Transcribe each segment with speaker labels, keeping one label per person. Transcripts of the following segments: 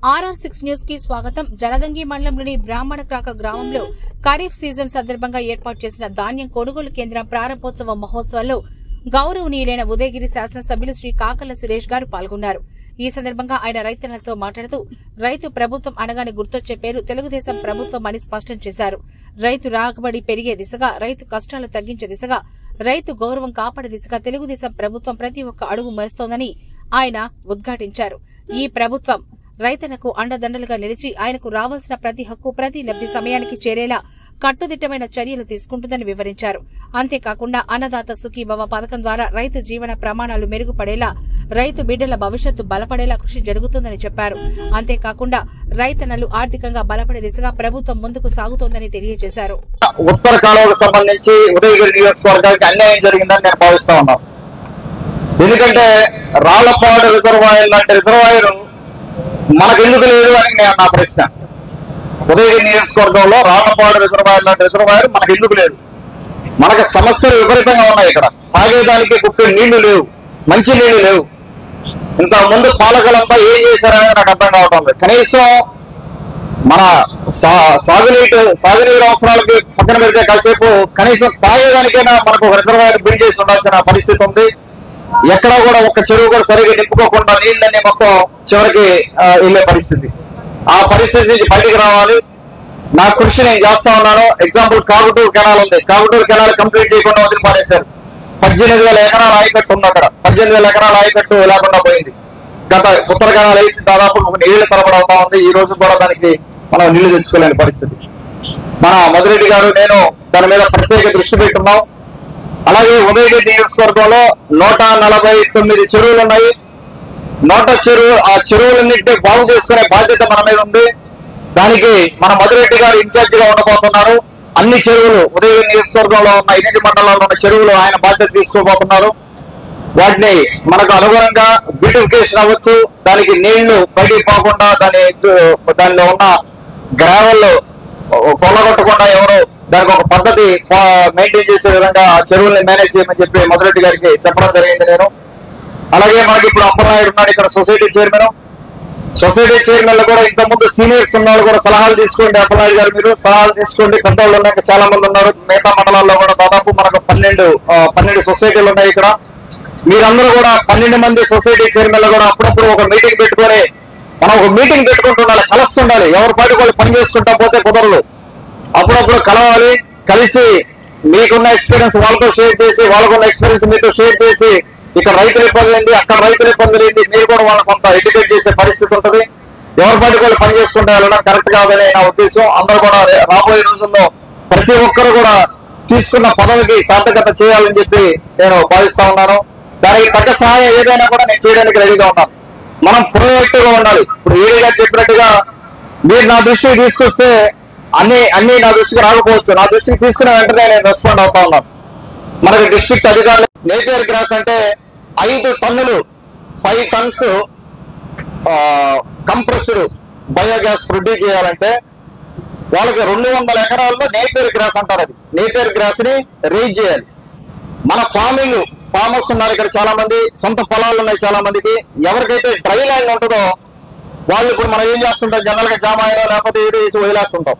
Speaker 1: RR6 news కి స్వాగతం. జలదంగి మండలంలోని బ్రాహ్మణక్రాక గ్రామంలో ఖరీఫ్ సీజన్ సందర్భంగా ఏర్పాటు చేసిన ధాన్యం కొనుగోలు కేంద్రం ప్రారంభోత్సవ మహోత్సవంలో గౌరవనీయులైన ఉదయగిరి శాసనసభ్యులు శ్రీ కాకల సురేష్ గారు పాల్గొన్నారు. ఈ సందర్భంగా ఆయన రైతన్నలతో మాట్లాడుతూ రైతు ప్రభుత్వం అనగానే గుర్తొచ్చే పేరు తెలుగుదేశం ప్రభుత్వం అని స్పష్టం చేశారు. రైతు రాబడి పెరిగే దిశగా, రైతు కష్టాలు తగ్గించే దిశగా, రైతు గౌరవం కాపాడే దిశగా తెలుగుదేశం ప్రభుత్వం ప్రతి ఒక్క అడుగు మోస్తోందని ఆయన ఉద్ఘాటించారు. ఈ ప్రభుత్వం రైతన్నకు అండదండలుగా నిలిచి ఆయనకు రావాల్సిన ప్రతి హక్కు, ప్రతి లబ్ధి సమయానికి చేరేలా కట్టుదిట్టమైన చర్యలు తీసుకుంటుందని వివరించారు. అంతేకాకుండా అన్నదాత సుఖీభవ పథకం ద్వారా రైతు జీవన ప్రమాణాలు మెరుగుపడేలా, రైతు బిడ్డల భవిష్యత్తు బలపడేలా కృషి జరుగుతుందని చెప్పారు. అంతేకాకుండా రైతన్నలు ఆర్థికంగా బలపడే దిశగా ప్రభుత్వం ముందుకు సాగుతోందని తెలియజేశారు.
Speaker 2: ఉత్తర కాలువకు సంబంధించి ఉదయగిరి నియోజకవర్గానికి అన్యాయం జరిగిందని నేను భావిస్తా ఉన్నాను. ఎందుకంటే రాళ్లపాడు రిజర్వాయర్ లాంటి రిజర్వాయర్ మనకెందుకు లేదు అని నా ప్రశ్న. ఉదయగిరి నియోజకవర్గంలో రాళ్లపాడు రిజర్వాయర్ లాంటి రిజర్వాయర్ మనకు ఎందుకు లేదు? మనకు సమస్యలు విపరీతంగా ఉన్నాయి. ఇక్కడ తాగేదానికి కుప్పే నీళ్లు లేవు, మంచి నీళ్లు లేవు. ఇంత ముందు పాలకులంతా ఏం చేశారనేది నాకు అర్థం కావటం లేదు. కనీసం మన సాగునీరు అవసరాలకి పక్కన పెడితే కాసేపు కనీసం తాగేదానికైనా మనకు ఒక రిజర్వాయర్ బిల్డ్ చేసి ఉండాల్సిన పరిస్థితి ఉంది. ఎక్కడా కూడా ఒక చెరువు కూడా సరిగ్గా నింపుకోకుండా నీళ్ళని మొత్తం చివరికి వెళ్లే పరిస్థితి. ఆ పరిస్థితి నుంచి బయటికి రావాలి. నా కృషి నేను చేస్తా ఉన్నాను. ఎగ్జాంపుల్ కాగుటూరు కెనాల్ ఉంది. కాగుటూరు కెనాల్ కంప్లీట్ చేయకుండా వదిలి పారేశారు. 18,000 ఎకరాల ఆయకట్టు ఉంది. అక్కడ 18,000 ఎకరాల ఆయకట్టు లేకుండా పోయింది. గత ఉత్తర కెనాల్ వేసి దాదాపు నీళ్లు తరబడవుతా ఉంది. ఈ రోజు కూడా దానికి మనం నీళ్లు తెచ్చుకోలేని పరిస్థితి. మన మధురెడ్డి గారు, నేను దాని మీద ప్రత్యేక దృష్టి పెట్టున్నాం. అలాగే ఉదయగిరి నియోజకవర్గంలో 149 చెరువులు ఉన్నాయి. ఆ చెరువులన్నింటినీ బాగు చేసుకునే బాధ్యత మన మీద ఉంది. దానికి మన మధురెడ్డి గారు ఇన్ఛార్జ్ గా ఉండబోతున్నారు. అన్ని చెరువులు ఉదయగిరి నియోజకవర్గంలో ఉన్న 8 మండలాల్లో ఉన్న చెరువులు ఆయన బాధ్యత తీసుకోబోతున్నారు. వాటిని మనకు అనుగుణంగా బ్యూటిఫికేషన్ అవ్వచ్చు, దానికి నీళ్లు బయటికి పోకుండా దానిలో ఉన్న గ్రావెల్ కొల్లగొట్టకుండా ఎవరు దానికి ఒక పద్ధతి మెయింటైన్ చేసే విధంగా ఆ చెరువుల్ని మేనేజ్ చేయమని చెప్పి మధురెడ్డి గారికి చెప్పడం జరిగింది నేను. అలాగే మనకి ఇప్పుడు అప్పలనాయుడు ఉన్నాడు ఇక్కడ సొసైటీ చైర్మన్. సొసైటీ చైర్మన్ కూడా ఇంతకుముందు సీనియర్స్ ఉన్నవాళ్ళు కూడా సలహాలు తీసుకోండి. అప్పలనాయుడు గారు మీరు సలహాలు తీసుకోండి. పెద్దవాళ్ళు ఉన్నాయి, చాలా మంది ఉన్నారు. మిగతా మండలాల్లో కూడా దాదాపు మనకు 12 సొసైటీలు ఉన్నాయి ఇక్కడ. మీరందరూ కూడా 12 మంది సొసైటీ చైర్మన్లు కూడా అప్పుడప్పుడు ఒక మీటింగ్ పెట్టుకొని మనం ఒక మీటింగ్ పెట్టుకుంటుండాలి, కలుస్తుండాలి. ఎవరి పాటి వాళ్ళు పని చేసుకుంటా పోతే కుదరదు. అప్పుడప్పుడు కలవాలి, కలిసి మీకున్న ఎక్స్పీరియన్స్ వాళ్ళతో షేర్ చేసి, వాళ్ళకున్న ఎక్స్పీరియన్స్ మీతో షేర్ చేసి, ఇక్కడ రైతుల ఇబ్బందులు ఏంటి, అక్కడ రైతుల ఇబ్బందులు ఏంటి, మీరు కూడా వాళ్ళని కొంత ఎడ్యుకేట్ చేసే పరిస్థితి ఉంటుంది. ఎవరి పాటి వాళ్ళు పని చేసుకుంటే వెళ్ళడం కరెక్ట్ కాదని నా ఉద్దేశం. అందరూ కూడా రాబోయే రోజుల్లో ప్రతి ఒక్కరు కూడా తీసుకున్న పదవికి సార్థకత చేయాలని చెప్పి నేను భావిస్తా ఉన్నాను. దానికి తగ్గ సహాయం ఏదైనా కూడా నేను చేయడానికి రెడీగా ఉన్నాను. మనం ప్రొయాక్టివ్ గా ఉండాలి. ఇప్పుడు ఏడీగా చెప్పినట్టుగా మీరు నా దృష్టికి తీసుకొస్తే అన్ని నా దృష్టికి రాకపోవచ్చు. నా దృష్టికి తీసుకున్న వెంటనే నేను రెస్పాండ్ అవుతా ఉన్నాను. మనకి డిస్ట్రిక్ట్ అధికారులు నేపియర్ గ్రాస్ అంటే 5 టన్నులు 5 టన్స్ కంప్రెస్డ్ బయోగ్యాస్ ప్రొడ్యూస్ చేయాలంటే వాళ్ళకి 200 ఎకరాల్లో నేపియర్ గ్రాస్ అంటారు. అది నేపియర్ గ్రాస్ ని రేజ్ చేయాలి. మన ఫార్మర్స్ ఉన్నారు ఇక్కడ, చాలా మంది సొంత పొలాలు ఉన్నాయి. చాలా మందికి ఎవరికైతే డ్రై ల్యాండ్ ఉంటుందో వాళ్ళు ఇప్పుడు మనం ఏం చేస్తుంటాం, జనరల్ గా జామాయిలో లేకపోతే ఏదో వేసి వదిలేస్తుంటాం.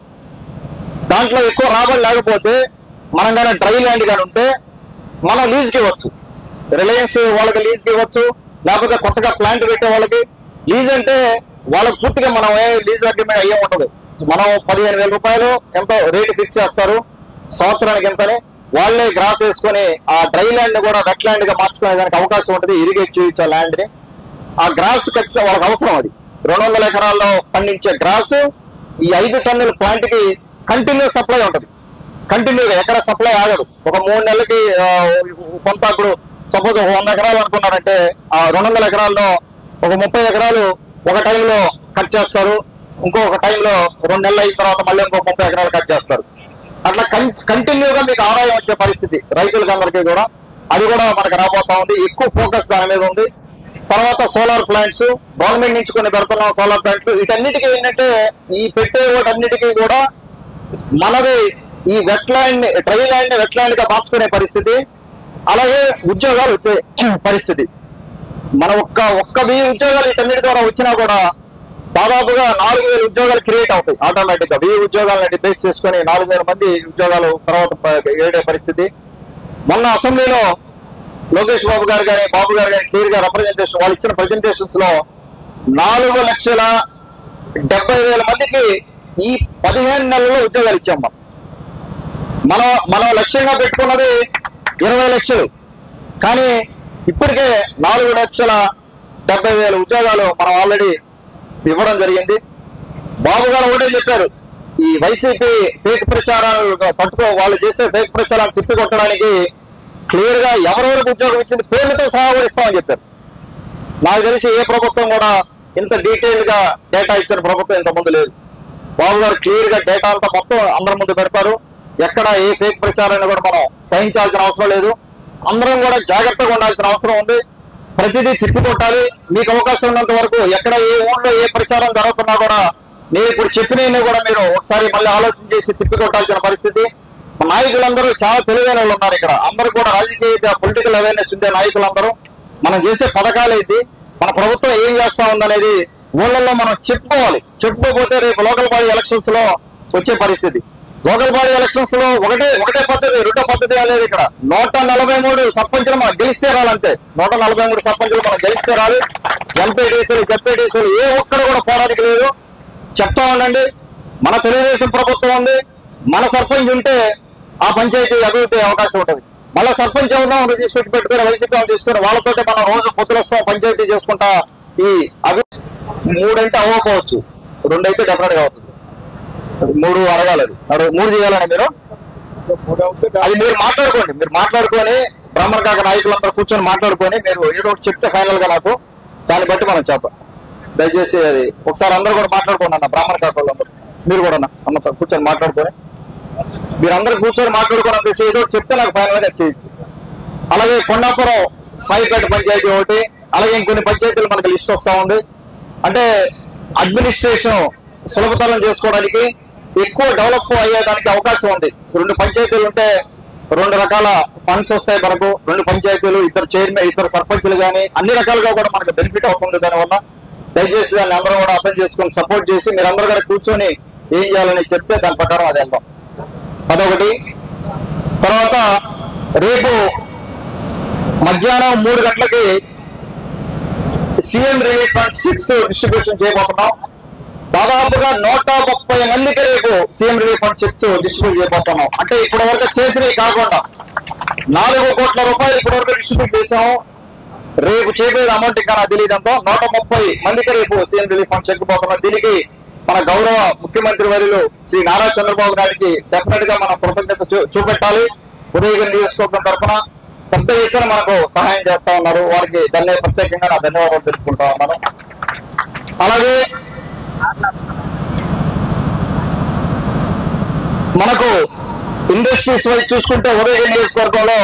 Speaker 2: దాంట్లో ఎక్కువ రాబడి లేకపోతే మనం కానీ డ్రై ల్యాండ్ కానీ ఉంటే మనం లీజ్కి ఇవ్వచ్చు. రిలయన్స్ వాళ్ళకి లీజ్కి ఇవ్వచ్చు, లేకపోతే కొత్తగా ప్లాంట్ పెట్టే వాళ్ళకి లీజ్. అంటే వాళ్ళకి పూర్తిగా మనం లీజ్ అగ్రిమెంట్ అయ్యే ఉంటుంది. మనం 15,000 రూపాయలు ఎంతో రేటు ఫిక్స్ చేస్తారు సంవత్సరానికి ఎంతని. వాళ్ళే గ్రాస్ వేసుకొని ఆ డ్రై ల్యాండ్ కూడా వెట్ ల్యాండ్ గా మార్చుకునే దానికి అవకాశం ఉంటుంది. ఇరిగేట్ చేయొచ్చు ఆ ల్యాండ్ ని. ఆ గ్రాస్ ఖచ్చితంగా వాళ్ళకి అవసరం. అది 200 ఎకరాల్లో పండించే గ్రాస్ ఈ 5 టన్నుల ప్లాంట్ కి కంటిన్యూస్ సప్లై ఉంటుంది. కంటిన్యూగా ఎక్కడ సప్లై ఆగదు. ఒక 3 నెలలకి కొంత ఇప్పుడు సపోజ్ 100 ఎకరాలు అనుకున్నారంటే ఆ 200 ఎకరాల్లో ఒక 30 ఎకరాలు ఒక టైంలో కట్ చేస్తారు. ఇంకొక టైంలో 2 నెలలు అయిన తర్వాత మళ్ళీ ఇంకో 30 ఎకరాలు కట్ చేస్తారు. అట్లా కంటిన్యూగా మీకు ఆదాయం వచ్చే పరిస్థితి రైతులకి అందరికీ కూడా. అది కూడా మనకు రాబోతా ఉంది. ఎక్కువ ఫోకస్ దాని మీద ఉంది. తర్వాత సోలార్ ప్లాంట్స్ గవర్నమెంట్ నుంచి కొన్ని పెడుతున్నాం. సోలార్ ప్లాంట్లు వీటన్నిటికీ ఏంటంటే ఈ పెట్టే వాటన్నిటికీ కూడా మనది ఈ wet land dry land wet land గా మార్చుకునే పరిస్థితి. అలాగే ఉద్యోగాలు వచ్చే పరిస్థితి. మన ఒక్క 1000 ఉద్యోగాలు వీటన్నిటి ద్వారా వచ్చినా కూడా దాదాపుగా 4,000 ఉద్యోగాలు క్రియేట్ అవుతాయి ఆటోమేటిక్ గా. 1000 ఉద్యోగాలను బేస్ చేసుకుని 4,000 మంది ఉద్యోగాలు తర్వాత ఏడే పరిస్థితి. మొన్న అసెంబ్లీలో లోకేష్ బాబు గారు కానీ బాబు గారు కానీ క్లియర్ గా రిప్రజెంటేషన్ వాళ్ళు ఇచ్చిన ప్రెజెంటేషన్స్ లో 4,70,000 మందికి ఈ 15 నెలల్లో ఉద్యోగాలు ఇచ్చాం. మనం లక్ష్యంగా పెట్టుకున్నది 20 లక్షలు, కానీ ఇప్పటికే 4,70,000 ఉద్యోగాలు మనం ఆల్రెడీ ఇవ్వడం జరిగింది. బాబు గారు ఒకటే చెప్పారు, ఈ వైసీపీ ఫేక్ ప్రచారాలు వాళ్ళు చేసే ఫేక్ ప్రచారాలు తిప్పికొట్టడానికి క్లియర్ గా ఎవరెవరికి ఉద్యోగం ఇచ్చింది పేర్లతో సహా కూడా ఇస్తామని చెప్పారు. నాకు తెలిసి ఏ ప్రభుత్వం కూడా ఇంత డీటెయిల్ గా డేటా ఇచ్చిన ప్రభుత్వం ఇంత ముందు లేదు. బాబు గారు క్లియర్ గా డేటా అంతా మొత్తం అందరి ముందు పెడతారు. ఎక్కడ ఏ ఫేక్ ప్రచారాన్ని కూడా మనం సహించాల్సిన అవసరం లేదు. అందరం కూడా జాగ్రత్తగా ఉండాల్సిన అవసరం ఉంది. ప్రతిదీ తిప్పికొట్టాలి. మీకు అవకాశం ఉన్నంత వరకు ఎక్కడ ఏ ఊళ్ళో ఏ ప్రచారం జరుగుతున్నా కూడా నేను ఇప్పుడు చెప్పినవి కూడా మీరు ఒకసారి మళ్ళీ ఆలోచన చేసి తిప్పికొట్టాల్సిన పరిస్థితి. నాయకులందరూ చాలా తెలివైన వాళ్ళు ఉన్నారు ఇక్కడ. అందరూ కూడా రాజకీయ పొలిటికల్ అవేర్నెస్ ఉండే నాయకులందరూ మనం చేసే పథకాలు ఏంటి, మన ప్రభుత్వం ఏం చేస్తా ఉందనేది ఊళ్ళల్లో మనం చెప్పుకోవాలి. చెప్పుకోకపోతే రేపు లోకల్ బాడీ ఎలక్షన్స్ లో వచ్చే పరిస్థితి. లోకల్ బాడీ ఎలక్షన్స్ లో ఒకటే పద్ధతి, రెండో పద్ధతి అనేది ఇక్కడ 143 సర్పంచులు మనం గెలిస్తే రాలంతే. 143 సర్పంచులు మనం గెలిస్తే రాలి. ఎంపీటీసీలు జెడ్పీటీసీలు ఏ ఒక్కరు కూడా పోరాడికి లేదు. చెప్తా ఉండండి, మన తెలుగుదేశం ప్రభుత్వం ఉంది. మన సర్పంచ్ ఉంటే ఆ పంచాయతీ అభివృద్ధి అవకాశం ఉంటుంది. మళ్ళీ సర్పంచ్ ఎవరినో రిజిస్ట్రేషన్ పెట్టుకుని వైసీపీ తీసుకుని వాళ్ళతో మనం రోజు పొద్దులు వస్తాం పంచాయతీ చేసుకుంటా. ఈ అభివృద్ధి 3 అంటే అవ్వకపోవచ్చు, 2 అయితే డెఫినెట్ గా అవుతుంది. 3 అడగాలి, అది 3 చేయాలని మీరు అది మీరు మాట్లాడుకొని బ్రాహ్మణ కాక నాయకులందరూ కూర్చొని మాట్లాడుకొని మీరు ఏదో ఒకటి చెప్తే ఫైనల్ గా నాకు దాన్ని బట్టి మనం చెప్పాలి. దయచేసి అది ఒకసారి అందరూ కూడా మాట్లాడుకోండి అన్న. బ్రాహ్మణ కాక వాళ్ళందరూ మీరు కూడా అన్న కూర్చొని మాట్లాడుకొని మీరందరూ కూర్చొని మాట్లాడుకోవడం ఏదో చెప్తే నాకు ఫైనల్ గా చేయొచ్చు. అలాగే కొండాపురం సాయిపేట పంచాయతీ ఒకటి, అలాగే ఇంకొన్ని పంచాయతీలు మనకి లిస్ట్ వస్తా ఉంది. అంటే అడ్మినిస్ట్రేషన్ సులభతరం చేసుకోవడానికి ఎక్కువ డెవలప్ అయ్యేదానికి అవకాశం ఉంది. 2 పంచాయతీలు ఉంటే 2 రకాల ఫండ్స్ వస్తాయి మనకు. 2 పంచాయతీలు, 2 చైర్మన్, 2 సర్పంచులు కానీ అన్ని రకాలుగా కూడా మనకు బెనిఫిట్ అవుతుంది. దానివల్ల దయచేసి దాన్ని అందరూ కూడా అర్థం చేసుకొని సపోర్ట్ చేసి మీరందరూ కూడా కూర్చొని ఏం చేయాలని చెప్తే దాని ప్రకారం అది వెళ్దాం. అదొకటి. తర్వాత రేపు మధ్యాహ్నం 3 గంటలకి సీఎం రిలీఫ్ ఫండ్ 6 డిస్ట్రిబ్యూషన్ చేయబోతున్నాం. దాదాపుగా 130 మందికి రేపు సీఎం రిలీఫ్ ఫండ్ 6 డిస్ట్రిబ్యూట్ చేయబోతున్నాం. అంటే ఇప్పటి వరకు చేసినవి కాకుండా 4 కోట్ల రూపాయలు ఇప్పటి వరకు డిస్ట్రిబ్యూట్ చేసాము. రేపు చేపేది అమౌంట్ ఇంకా నాకు తెలియదు అంతా. 130 మందికి రేపు సీఎం రిలీఫ్ ఫండ్ చెక్కుపోతున్నాం. దీనికి మన గౌరవ ముఖ్యమంత్రి వర్యులు శ్రీ నారా చంద్రబాబు నాయుడికి డెఫినెట్ గా మనం కృతజ్ఞత చూపెట్టాలి. ఉదయగిరి నియోజకవర్గం తరఫున పెద్ద ఎత్తున మనకు సహాయం చేస్తా ఉన్నారు. వారికి ప్రత్యేకంగా నా ధన్యవాదాలు తెలుపుకుంటా ఉన్నాను. అలాగే మనకు ఇండస్ట్రీస్ వైపు చూసుకుంటే ఉదయగిరి నియోజకవర్గంలో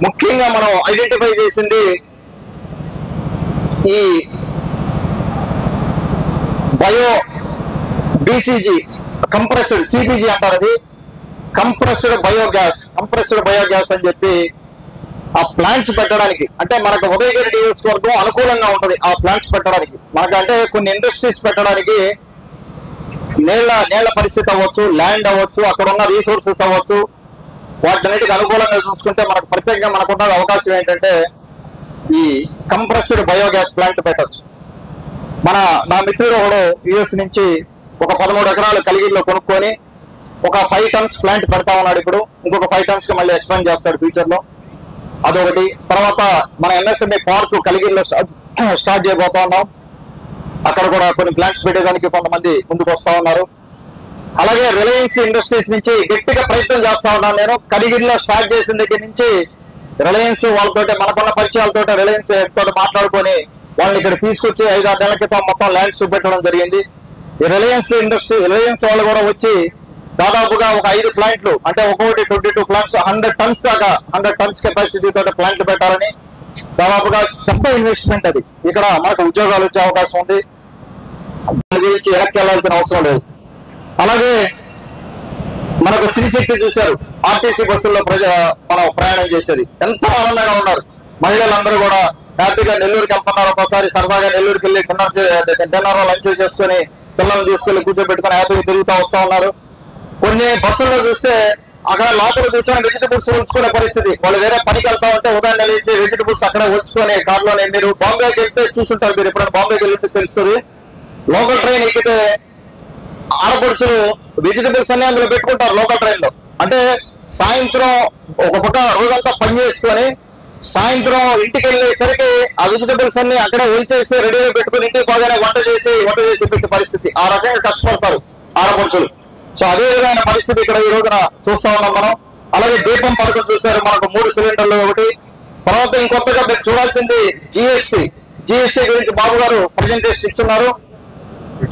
Speaker 2: ముఖ్యంగా మనం ఐడెంటిఫై చేసింది ఈ బయో బీసీజీ కంప్రెస్డ్ సిపిజీ అంటారు. అది కంప్రెస్డ్ బయోగ్యాస్ అని చెప్పి ఆ ప్లాంట్స్ పెట్టడానికి, అంటే మనకు ఉదయగిరి నియోజకవర్గం అనుకూలంగా ఉంటుంది ఆ ప్లాంట్స్ పెట్టడానికి. మనకంటే కొన్ని ఇండస్ట్రీస్ పెట్టడానికి నేళ్ల పరిస్థితి అవ్వచ్చు, ల్యాండ్ అవ్వచ్చు, అక్కడ ఉన్న రీసోర్సెస్ అవ్వచ్చు, వాటిన్నిటికి అనుకూలంగా చూసుకుంటే మనకు ప్రత్యేకంగా మనకున్న అవకాశం ఏంటంటే ఈ కంప్రెస్డ్ బయోగ్యాస్ ప్లాంట్ పెట్టచ్చు. నా మిత్రుడు ఒకడు యుఎస్ నుంచి ఒక 13 ఎకరాలు కలిగిరిలో కొనుక్కొని ఒక 5 టన్స్ ప్లాంట్ పెడతా ఉన్నాడు. ఇప్పుడు ఇంకొక 5 టన్స్ మళ్ళీ ఎక్స్పాండ్ చేస్తాడు ఫ్యూచర్ లో. అదొకటి. తర్వాత మన ఎంఎస్ఎంఈ పార్క్ కలిగిరిలో స్టార్ట్ చేయబోతా ఉన్నాం. అక్కడ కూడా కొన్ని ప్లాంట్స్ పెట్టేదానికి కొంతమంది ముందుకు వస్తా ఉన్నారు. అలాగే రిలయన్స్ ఇండస్ట్రీస్ నుంచి గట్టిగా ప్రయత్నం చేస్తా ఉన్నాను నేను. కలిగిరిలో స్టార్ట్ చేసిన దగ్గర నుంచి రిలయన్స్ వాళ్ళతో మనకున్న పరిచయాలతో రిలయన్స్ తోటి మాట్లాడుకొని వాళ్ళని ఇక్కడ తీసుకొచ్చి 5-6 నెలల క్రితం మొత్తం ల్యాండ్స్ చూపెట్టడం జరిగింది. ఈ రిలయన్స్ వాళ్ళు కూడా వచ్చి దాదాపుగా ఒక 5 ప్లాంట్లు, అంటే ఒక్కొక్కటి 22 ప్లాంట్స్ 100 టన్స్ దాకా 100 టన్స్ కెపాసిటీ తోటి ప్లాంట్లు పెట్టాలని దాదాపుగా పెద్ద ఇన్వెస్ట్మెంట్. అది ఇక్కడ మనకు ఉద్యోగాలు వచ్చే అవకాశం ఉంది. దాని గురించి వెనక్కి వెళ్లాల్సిన అవసరం లేదు. అలాగే మనకు శ్రీశక్తి చూశారు, ఆర్టీసీ బస్సుల్లో మనం ప్రయాణం చేసేది ఎంతో ఆనందంగా ఉన్నారు. మహిళలందరూ కూడా హ్యాపీగా నెల్లూరుకి వెళ్తున్నారు. ఒకసారి సరదాగా నెల్లూరుకి వెళ్ళి డిన్నర్ లంచ్ చేసుకుని పిల్లల్ని తీసుకెళ్లి కూర్చోబెట్టుకుని హ్యాపీగా తిరుగుతూ వస్తూ ఉన్నారు. కొన్ని బస్సుల్లో చూస్తే అక్కడ లోపల కూర్చొని వెజిటబుల్స్ ఉంచుకునే పరిస్థితి. వాళ్ళు వేరే పనికి వెళ్తా ఉంటే ఉదయం నిలిచి వెజిటబుల్స్ అక్కడ ఉంచుకొని కార్లోనే. మీరు బాంబేకి వెళ్తే చూసుంటారు, మీరు ఎప్పుడైనా బాంబేకి వెళ్తే తెలుస్తుంది. లోకల్ ట్రైన్ ఎక్కితే ఆడపడుచులు వెజిటబుల్స్ అన్ని అందులో పెట్టుకుంటారు లోకల్ ట్రైన్ లో. అంటే సాయంత్రం ఒక పక్క రోజంతా పని చేసుకొని సాయంత్రం ఇంటికి వెళ్ళేసరికి ఆ వెజిటబుల్స్ అన్ని అక్కడ ఉంచేసి రెడీగా పెట్టుకుని ఇంటికి పోగానే వంట చేసి పెట్టే పరిస్థితి. ఆ రకంగా కష్టపడతారు ఆడపడుచులు. సో అదే విధమైన పరిస్థితి ఇక్కడ ఈ రోజున చూస్తా ఉన్నాం మనం. అలాగే దీపం పథకం చూసారు, మనకు 3 సిలిండర్లు ఒకటి. తర్వాత ఇంకొకటిగా మీరు చూడాల్సింది జిఎస్టీ గురించి బాబు గారు ప్రజెంటేషన్ ఇస్తున్నారు.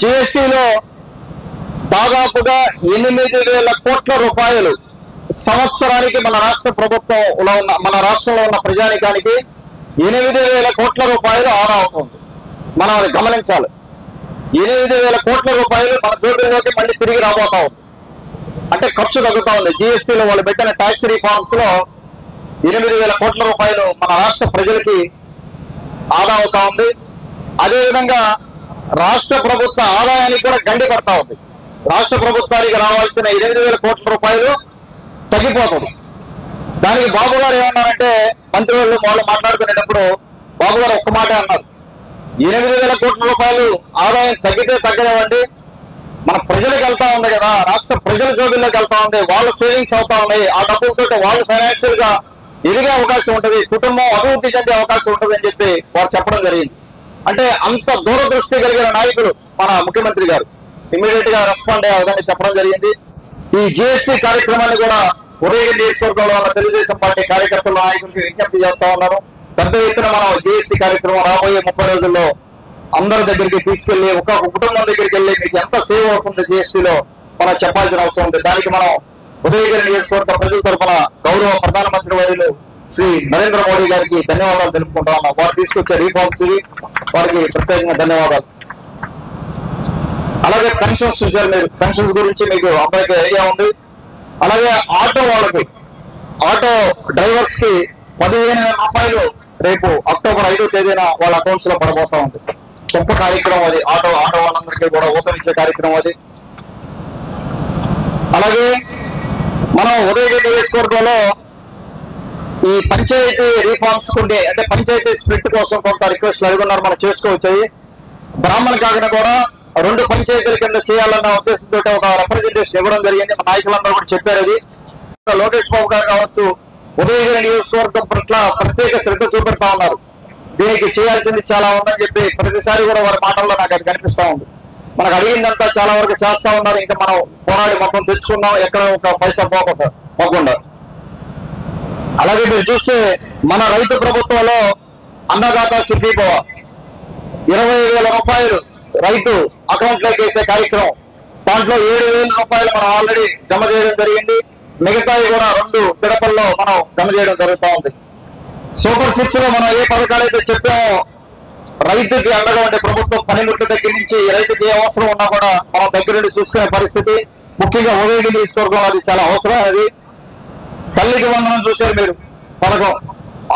Speaker 2: జిఎస్టీలో దాదాపుగా 8,000 కోట్ల రూపాయలు సంవత్సరానికి మన రాష్ట్ర ప్రభుత్వంలో ఉన్న మన రాష్ట్రంలో ఉన్న ప్రజానికానికి 8,000 కోట్ల రూపాయలు ఆదా అవుతుంది. మనం అది గమనించాలి. 8,000 కోట్ల రూపాయలు మన జోబుల్లోకి మళ్ళీ తిరిగి రాబోతా ఉంది. అంటే ఖర్చు తగ్గుతా ఉంది. జిఎస్టీలో వాళ్ళు పెట్టిన ట్యాక్స్ రిఫార్మ్స్ లో 8,000 కోట్ల రూపాయలు మన రాష్ట్ర ప్రజలకి ఆదా అవుతా ఉంది. అదేవిధంగా రాష్ట్ర ప్రభుత్వ ఆదాయానికి కూడా గండి పడతా ఉంది. రాష్ట్ర ప్రభుత్వానికి రావాల్సిన 8,000 కోట్ల రూపాయలు తగ్గిపోతుంది. దానికి బాబు గారు ఏమన్నారంటే, మంత్రి వాళ్ళు మాట్లాడుకునేటప్పుడు బాబు గారు ఒక్క మాట అన్నారు, 8,000 కోట్ల రూపాయలు ఆదాయం తగ్గితే తగ్గనివ్వండి, మన ప్రజలకు వెళ్తా ఉంది కదా, రాష్ట్ర ప్రజల జోబుల్లోకి వెళ్తా ఉంది, వాళ్ళ సేవింగ్స్ అవుతా ఉన్నాయి, ఆ డబ్బులతో వాళ్ళు ఫైనాన్షియల్ గా ఎదిగే అవకాశం ఉంటుంది, కుటుంబం అభివృద్ధి చెందే అవకాశం ఉంటుంది అని చెప్పి వారు చెప్పడం జరిగింది. అంటే అంత దూరదృష్టి కలిగిన నాయకులు మన ముఖ్యమంత్రి గారు ఇమీడియట్ గా రెస్పాండ్ అయ్యే విధంగా చెప్పడం జరిగింది. ఈ జిఎస్టీ కార్యక్రమాన్ని కూడా ఉదయగిరి నియోజకవర్గంలో ఉన్న తెలుగుదేశం పార్టీ కార్యకర్తల నాయకులకి విజ్ఞప్తి చేస్తా ఉన్నాను. పెద్ద ఎత్తున మనం జిఎస్టీ కార్యక్రమం రాబోయే 30 రోజుల్లో అందరి దగ్గరికి తీసుకెళ్లి ఒక కుటుంబం దగ్గరికి వెళ్ళి మీకు ఎంత సేవ్ అవుతుంది జిఎస్టీలో మనం చెప్పాల్సిన అవసరం ఉంది. దానికి మనం ఉదయగిరి నియోజకవర్గ ప్రజల తరఫున గౌరవ ప్రధానమంత్రి వర్యులు శ్రీ నరేంద్ర మోడీ గారికి ధన్యవాదాలు తెలుపుకుంటా ఉన్నాం. వారు తీసుకొచ్చే రిఫార్మ్స్ వారికి ప్రత్యేకంగా ధన్యవాదాలు. అలాగే పెన్షన్స్ చూశారు మీరు, పెన్షన్స్ గురించి మీకు అందరికీ ఐడియా ఉంది. అలాగే ఆటో వాళ్ళకి, ఆటో డ్రైవర్స్ కి 15,000 రూపాయలు రేపు అక్టోబర్ 5వ తేదీన వాళ్ళ అకౌంట్స్ లో పడబోతా ఉంది. గొప్ప కార్యక్రమం అది. ఆటో వాళ్ళందరికీ కూడా ఊతమిచ్చే కార్యక్రమం అది. అలాగే మనం ఉదయగిరి నియోజకవర్గంలో ఈ పంచాయతీ రిఫార్మ్స్ కొన్ని, అంటే పంచాయతీ స్ప్లిట్ కోసం కొంత రిక్వెస్ట్లు అడుగున్నారు, మనం చేసుకోవచ్చాయి. బ్రాహ్మణ కాకిన కూడా 2 పంచాయతీల కింద చేయాలన్న ఉద్దేశంతో ఒక రిప్రజెంటేషన్ ఇవ్వడం జరిగింది. మా నాయకులందరూ కూడా చెప్పారు. అది లోకేష్ బాబు గారు కావచ్చు, ఉదయగిరి నియోజకవర్గం పట్ల ప్రత్యేక శ్రద్ధ చూపెడతా ఉన్నారు. దీనికి చేయాల్సింది చాలా ఉందని చెప్పి ప్రతిసారి కూడా వారి మాటల్లో నాకు అది కనిపిస్తా ఉంది. మనకు అడిగిందంతా చాలా వరకు చేస్తా ఉన్నారు. ఇంకా మనం పోరాడి మొత్తం తెచ్చుకున్నాం, ఎక్కడ ఒక పైసా పోకుండా. అలాగే మీరు చూస్తే మన రైతు ప్రభుత్వంలో అన్నదాత సుఖీభవ 20,000 రూపాయలు రైతు అకౌంట్ లోకి వేసే కార్యక్రమం. దాంట్లో 7,000 రూపాయలు మనం ఆల్రెడీ జమ చేయడం జరిగింది. మిగతాయి కూడా 2 విడతల్లో మనం జమ చేయడం జరుగుతూ ఉంది. సూపర్ 6 లో మనం ఏ పథకాలు అయితే చెప్పామో రైతుకి అండగా ఉండే ప్రభుత్వం పనిముట్ల దగ్గర నుంచి రైతుకి ఏ అవసరం ఉన్నా కూడా మనం దగ్గర నుండి చూసుకునే పరిస్థితి. ముఖ్యంగా ఉదయగిరి నియోజకవర్గంలో అది చాలా అవసరం. అది తల్లికి వందనం చూశారు మీరు పథకం.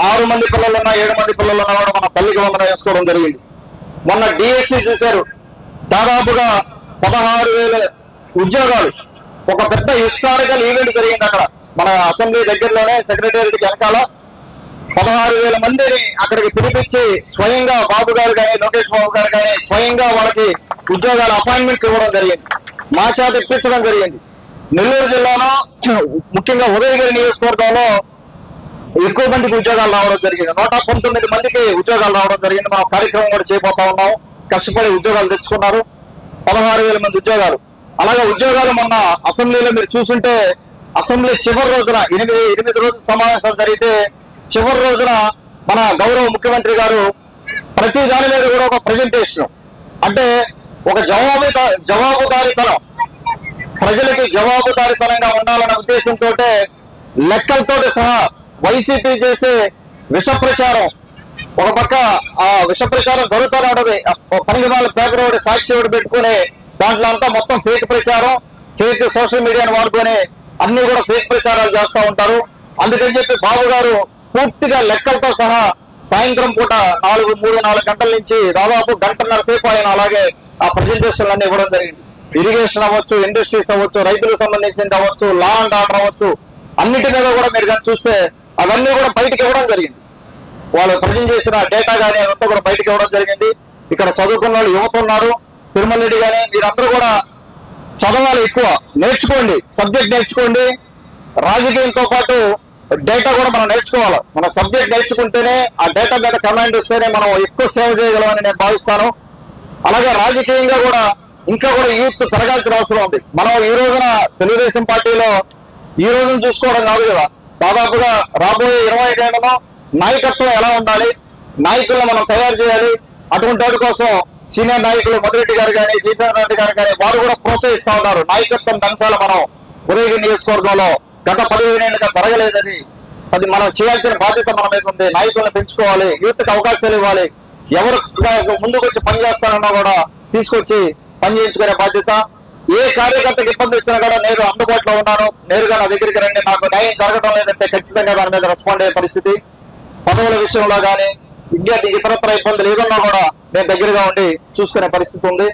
Speaker 2: 6 మంది పిల్లలున్నా 7 మంది పిల్లలున్నా కూడా మనం తల్లికి వందనం వేసుకోవడం జరిగింది. మొన్న డిఎస్సి చూశారు, దాదాపుగా 16,000 ఉద్యోగాలు. ఒక పెద్ద హిస్టారికల్ ఈవెంట్ జరిగింది అక్కడ మన అసెంబ్లీ దగ్గరలోనే, సెక్రటేరియట్ వెనకాల 16,000 మందిని అక్కడికి పిలిపించి స్వయంగా బాబు గారు కానీ లోకేష్ బాబు గారు కానీ స్వయంగా వాళ్ళకి ఉద్యోగాల అపాయింట్మెంట్స్ ఇవ్వడం జరిగింది, మా చేత ఇప్పించడం జరిగింది. నెల్లూరు జిల్లాలో ముఖ్యంగా ఉదయగిరి నియోజకవర్గంలో ఎక్కువ మందికి ఉద్యోగాలు రావడం జరిగింది. 119 మందికి ఉద్యోగాలు రావడం జరిగింది. మనం కార్యక్రమం కూడా చేయబోతా ఉన్నాం. కష్టపడి ఉద్యోగాలు తెచ్చుకున్నారు, 16,000 మంది ఉద్యోగాలు. అలాగే ఉద్యోగాలు మొన్న అసెంబ్లీలో మీరు చూసుంటే, అసెంబ్లీ చివరి రోజున 8 రోజుల సమావేశాలు జరిగితే చివరి రోజున మన గౌరవ ముఖ్యమంత్రి గారు ప్రతి దాని మీద కూడా ఒక ప్రజెంటేషన్, అంటే ఒక జవాబుదారీతనం, ప్రజలకి జవాబుదారీతనంగా ఉండాలన్న ఉద్దేశంతో లెక్కలతో సహా వైసీపీ చేసే విష ప్రచారం, ఒక పక్క ఆ విష ప్రచారం జరుగుతూనే ఉండదు. పనికి వాళ్ళ పేపర్ ఒకటి సాక్షి ఒకటి పెట్టుకుని దాంట్లో అంతా మొత్తం ఫేక్ ప్రచారం, ఫేక్ సోషల్ మీడియాను వాడుకొని అన్ని కూడా ఫేక్ ప్రచారాలు చేస్తూ ఉంటారు. అందుకని చెప్పి బాబు గారు పూర్తిగా లెక్కలతో సహా సాయంత్రం పూట 3-4 గంటల నుంచి దాదాపు గంటన్నర సేపు ఆయన అలాగే ఆ ప్రజెంటేషన్లు అన్ని ఇవ్వడం జరిగింది. ఇరిగేషన్ అవ్వచ్చు, ఇండస్ట్రీస్ అవ్వచ్చు, రైతులకు సంబంధించింది అవ్వచ్చు, లా అండ్ ఆర్డర్ అవ్వచ్చు, అన్నిటి మీద కూడా మీరు కానీ చూస్తే అవన్నీ కూడా బయటకు ఇవ్వడం జరిగింది. వాళ్ళు ప్రజెంట్ చేసిన డేటా కానీ అదంతా కూడా బయటకు ఇవ్వడం జరిగింది. ఇక్కడ చదువుకున్న వాళ్ళు యువత ఉన్నారు, తిరుమల రెడ్డి కానీ మీరందరూ కూడా చదవాలి, ఎక్కువ నేర్చుకోండి, సబ్జెక్ట్ నేర్చుకోండి. రాజకీయంతో పాటు డేటా కూడా మనం నేర్చుకోవాలి. మనం సబ్జెక్ట్ నేర్చుకుంటేనే ఆ డేటా మీద కమాండ్ ఇస్తేనే మనం ఎక్కువ సేవ చేయగలమని నేను భావిస్తాను. అలాగే రాజకీయంగా కూడా ఇంకా కూడా యూత్ పెరగాల్సిన అవసరం ఉంది. మనం ఈ రోజున తెలుగుదేశం పార్టీలో ఈ రోజున చూసుకోవడం కాదు కదా, దాదాపుగా రాబోయే 25 ఏళ్లలో నాయకత్వం ఎలా ఉండాలి, నాయకులను మనం తయారు చేయాలి. అటువంటి వాటి కోసం సీనియర్ నాయకులు మధురెడ్డి గారు కానీ, జీసన్ రెడ్డి గారు కానీ వారు కూడా ప్రోత్సహిస్తా ఉన్నారు. నాయకత్వం దంచాల మనం ఉదయగిరి నియోజకవర్గంలో గత 15 ఏళ్ళుగా జరగలేదని మనం చేయాల్సిన బాధ్యత మన మీద ఉంది. నాయకులను పెంచుకోవాలి, యూత్కి అవకాశాలు ఇవ్వాలి. ఎవరు ముందుకు వచ్చి పని చేస్తారన్నా కూడా తీసుకొచ్చి పని చేయించుకునే బాధ్యత. ఏ కార్యకర్తకి ఇబ్బంది వచ్చినా కూడా నేను అందుబాటులో ఉన్నాను, నేరుగా నా దగ్గరికి రండి, నాకు న్యాయం జరగడం లేదంటే ఖచ్చితంగా దాని మీద రెస్పాండ్ అయ్యే పరిస్థితి. పదవుల విషయంలో కానీ ఇతరత్ర ఇబ్బందులు ఏదన్నా కూడా నేను దగ్గరగా ఉండి చూసుకునే పరిస్థితి ఉంది.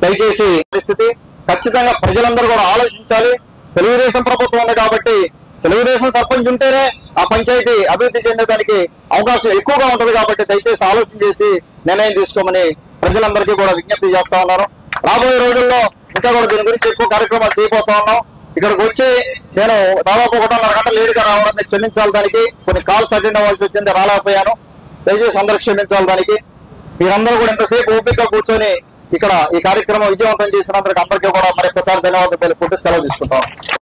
Speaker 2: దయచేసి పరిస్థితి ఖచ్చితంగా ప్రజలందరూ కూడా ఆలోచించాలి. తెలుగుదేశం ప్రభుత్వం ఉంది కాబట్టి తెలుగుదేశం సర్పంచ్ ఉంటేనే ఆ పంచాయతీ అభివృద్ధి చెందడానికి అవకాశం ఎక్కువగా ఉంటుంది. కాబట్టి దయచేసి ఆలోచన చేసి నిర్ణయం తీసుకోమని ప్రజలందరికీ కూడా విజ్ఞప్తి చేస్తా ఉన్నారు. రాబోయే రోజుల్లో ఇంకా కూడా దీని గురించి ఎక్కువ కార్యక్రమాలు చేయబోతా ఉన్నాం. ఇక్కడికి వచ్చి నేను దాదాపు 1.5 గంటలు లేటుగా రావడానికి క్షమించాలి. దానికి కొన్ని కాల్స్ అటెండ్ అవ్వాల్సి వచ్చింది, రాలేకపోయాను. దయచేసి అందరూ క్షమించాలి. దానికి మీరందరూ కూడా ఇంతసేపు ఓపిక కూర్చొని ఇక్కడ ఈ కార్యక్రమం విజయవంతం చేసినందుకు అందరికీ కూడా మరొకసారి ధన్యవాదాలు తెలుపుకుంటూ సెలవు తీసుకుంటాం.